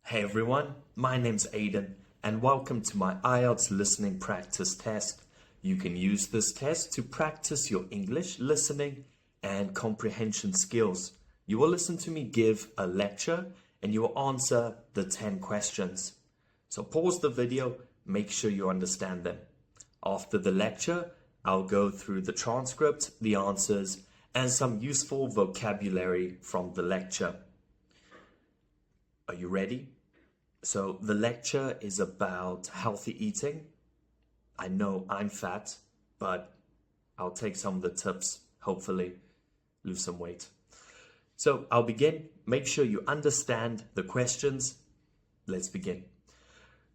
Hey everyone, my name's Aiden and welcome to my IELTS listening practice test. You can use this test to practice your English listening and comprehension skills. You will listen to me give a lecture and you will answer the 10 questions. So pause the video, make sure you understand them. After the lecture, I'll go through the transcript, the answers, and some useful vocabulary from the lecture. Are you ready? So the lecture is about healthy eating. I know I'm fat, but I'll take some of the tips, hopefully lose some weight. So I'll begin. Make sure you understand the questions. Let's begin.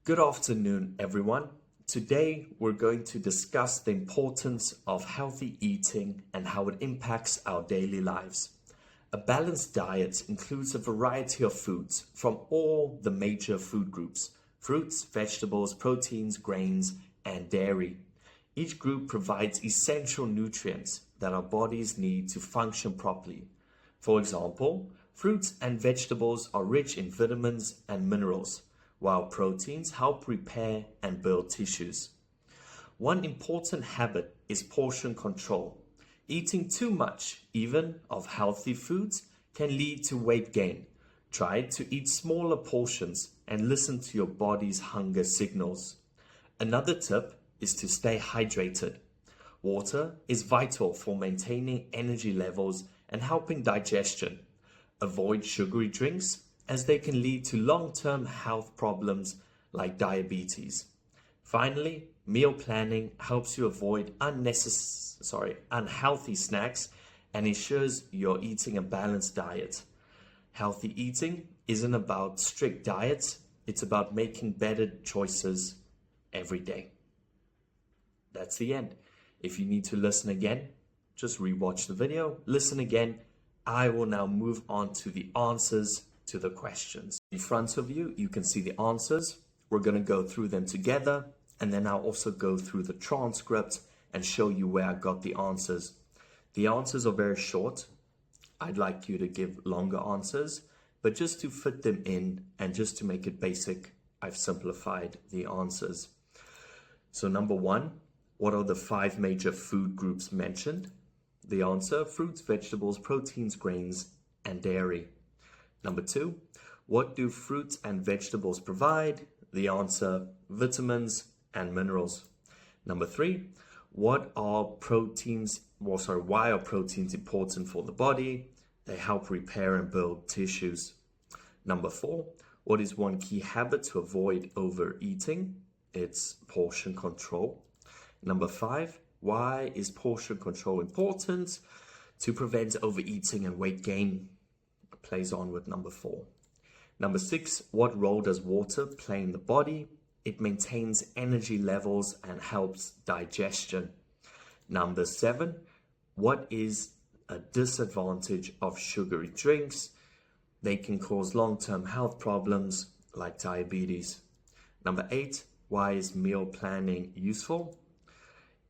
Good afternoon, everyone. Today, we're going to discuss the importance of healthy eating and how it impacts our daily lives. A balanced diet includes a variety of foods from all the major food groups: fruits, vegetables, proteins, grains, and dairy. Each group provides essential nutrients that our bodies need to function properly. For example, fruits and vegetables are rich in vitamins and minerals, while proteins help repair and build tissues. One important habit is portion control. Eating too much, even of healthy foods, can lead to weight gain. Try to eat smaller portions and listen to your body's hunger signals. Another tip is to stay hydrated. Water is vital for maintaining energy levels and helping digestion. Avoid sugary drinks as they can lead to long-term health problems like diabetes. Finally, meal planning helps you avoid unhealthy snacks and ensures you're eating a balanced diet. Healthy eating isn't about strict diets, it's about making better choices every day. That's the end. If you need to listen again, just rewatch the video, listen again. I will now move on to the answers to the questions. In front of you, you can see the answers. We're going to go through them together, and then I'll also go through the transcript and show you where I got the answers. The answers are very short. I'd like you to give longer answers, but just to fit them in and just to make it basic, I've simplified the answers. So number one, what are the 5 major food groups mentioned? The answer: fruits, vegetables, proteins, grains, and dairy. Number 2, what do fruits and vegetables provide? The answer: vitamins and minerals. Number 3, why are proteins important for the body? They help repair and build tissues. Number 4, what is one key habit to avoid overeating? It's portion control. Number 5, why is portion control important? To prevent overeating and weight gain. Plays on with number 4. Number 6, what role does water play in the body? It maintains energy levels and helps digestion. Number 7, what is a disadvantage of sugary drinks? They can cause long-term health problems like diabetes. Number 8, why is meal planning useful?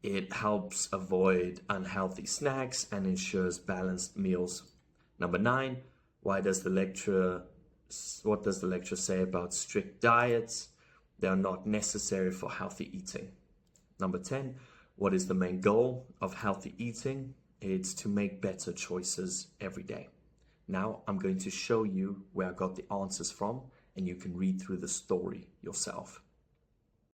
It helps avoid unhealthy snacks and ensures balanced meals. Number 9, what does the lecturer say about strict diets? They are not necessary for healthy eating. Number 10, what is the main goal of healthy eating? It's to make better choices every day. Now I'm going to show you where I got the answers from, and you can read through the story yourself.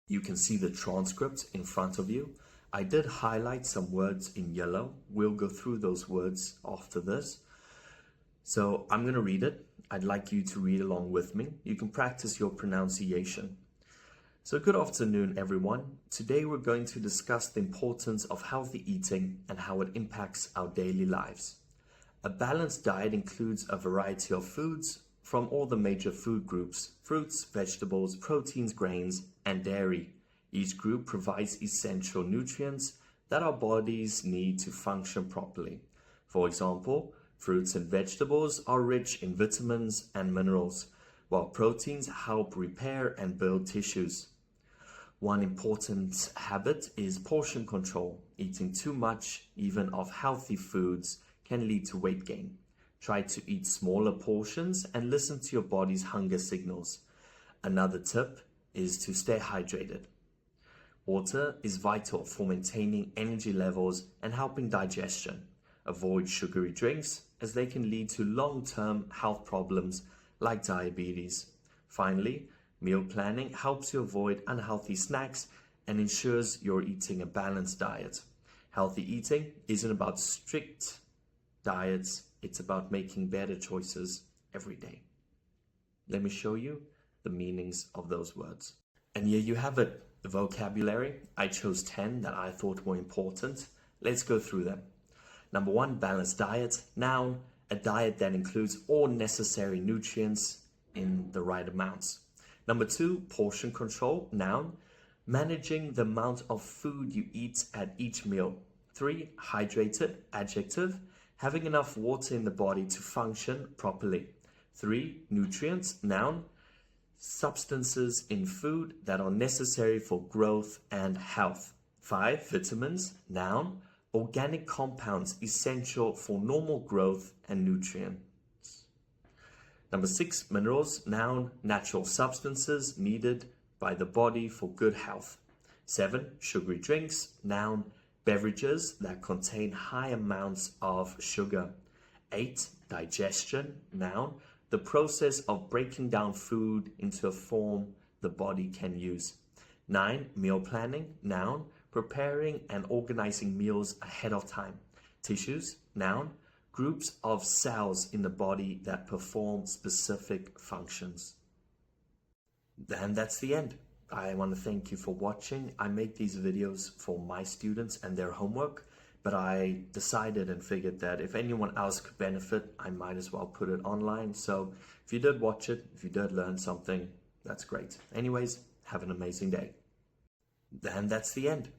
You can see the transcript in front of you. I did highlight some words in yellow. We'll go through those words after this. So I'm going to read it. I'd like you to read along with me. You can practice your pronunciation. So good afternoon, everyone. Today we're going to discuss the importance of healthy eating and how it impacts our daily lives. A balanced diet includes a variety of foods from all the major food groups: fruits, vegetables, proteins, grains, and dairy. Each group provides essential nutrients that our bodies need to function properly. For example, fruits and vegetables are rich in vitamins and minerals, while proteins help repair and build tissues. One important habit is portion control. Eating too much, even of healthy foods, can lead to weight gain. Try to eat smaller portions and listen to your body's hunger signals. Another tip is to stay hydrated. Water is vital for maintaining energy levels and helping digestion. Avoid sugary drinks as they can lead to long-term health problems like diabetes. Finally, meal planning helps you avoid unhealthy snacks and ensures you're eating a balanced diet. Healthy eating isn't about strict diets, it's about making better choices every day. Let me show you the meanings of those words. And here you have it, the vocabulary. I chose 10 that I thought were important. Let's go through them. Number 1, balanced diet. Noun, a diet that includes all necessary nutrients in the right amounts. Number 2, portion control. Noun, managing the amount of food you eat at each meal. 3, hydrated. Adjective, having enough water in the body to function properly. 3, nutrients. Noun, substances in food that are necessary for growth and health. 5, vitamins. Noun, organic compounds essential for normal growth and nutrients. Number 6, minerals. Noun, natural substances needed by the body for good health. 7, sugary drinks. Noun, beverages that contain high amounts of sugar. 8, digestion. Noun, the process of breaking down food into a form the body can use. 9, meal planning. Noun, preparing and organizing meals ahead of time. Tissues. Noun, groups of cells in the body that perform specific functions. And that's the end. I want to thank you for watching. I make these videos for my students and their homework, but I decided and figured that if anyone else could benefit, I might as well put it online. So if you did watch it, if you did learn something, that's great. Anyways, have an amazing day. And that's the end.